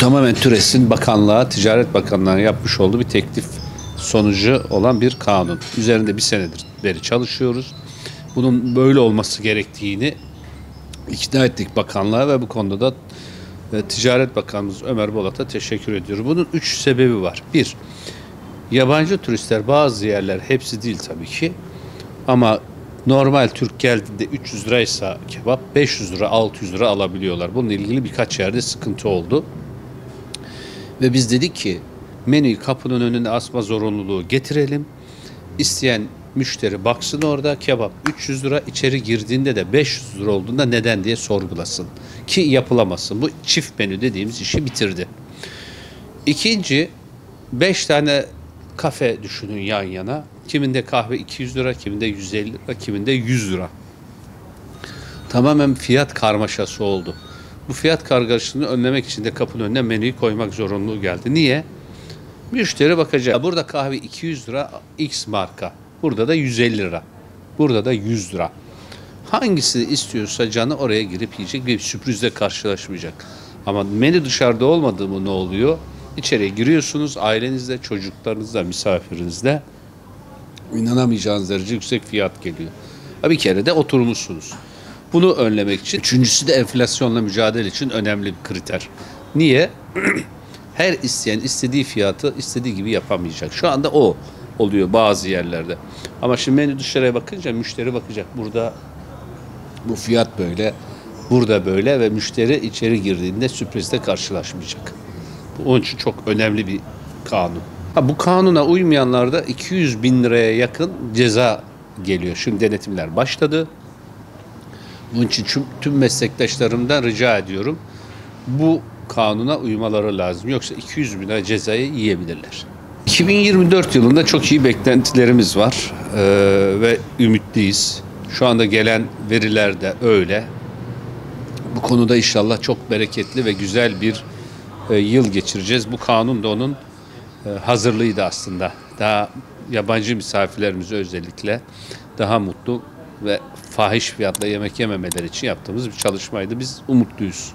tamamen TÜRES'in bakanlığa, Ticaret Bakanlığı'na yapmış olduğu bir teklif sonucu olan bir kanun. Üzerinde bir senedir beri çalışıyoruz. Bunun böyle olması gerektiğini ikna ettik bakanlığa ve bu konuda da Ticaret Bakanımız Ömer Bolat'a teşekkür ediyorum. Bunun 3 sebebi var. Bir, yabancı turistler bazı yerler, hepsi değil tabii ki, ama normal Türk geldiğinde 300 liraysa kebap 500 lira 600 lira alabiliyorlar. Bununla ilgili birkaç yerde sıkıntı oldu. Ve biz dedik ki menüyü kapının önüne asma zorunluluğu getirelim. İsteyen müşteri baksın, orada kebap 300 lira, içeri girdiğinde de 500 lira olduğunda neden diye sorgulasın. Ki yapılamasın. Bu çift menü dediğimiz işi bitirdi. İkinci, 5 tane kafe düşünün yan yana. Kiminde kahve 200 lira, kiminde 150 lira, kiminde 100 lira. Tamamen fiyat karmaşası oldu. Bu fiyat kargaşasını önlemek için de kapının önüne menüyü koymak zorunluluğu geldi. Niye? Müşteri bakacak. Burada kahve 200 lira X marka. Burada da 150 lira. Burada da 100 lira. Hangisini istiyorsa canı oraya girip yiyecek, bir sürprizle karşılaşmayacak. Ama menü dışarıda olmadığı mı ne oluyor? İçeriye giriyorsunuz ailenizle, çocuklarınızla, misafirinizle. İnanamayacağınız derece yüksek fiyat geliyor. Bir kere de oturmuşsunuz. Bunu önlemek için. Üçüncüsü de enflasyonla mücadele için önemli bir kriter. Niye? Her isteyen istediği fiyatı istediği gibi yapamayacak. Şu anda o oluyor bazı yerlerde. Ama şimdi menü dışarıya bakınca müşteri bakacak. Burada bu fiyat böyle, burada böyle ve müşteri içeri girdiğinde sürprizle karşılaşmayacak. Onun için çok önemli bir kanun. Bu kanuna uymayanlarda 200 bin liraya yakın ceza geliyor. Şimdi denetimler başladı. Bunun için tüm meslektaşlarımdan rica ediyorum. Bu kanuna uymaları lazım. Yoksa 200 bin lira cezayı yiyebilirler. 2024 yılında çok iyi beklentilerimiz var ve ümitliyiz. Şu anda gelen veriler de öyle. Bu konuda inşallah çok bereketli ve güzel bir yıl geçireceğiz. Bu kanun da onun hazırlığıydı aslında. Daha yabancı misafirlerimizi özellikle daha mutlu ve fahiş fiyatla yemek yememeleri için yaptığımız bir çalışmaydı. Biz umutluyuz.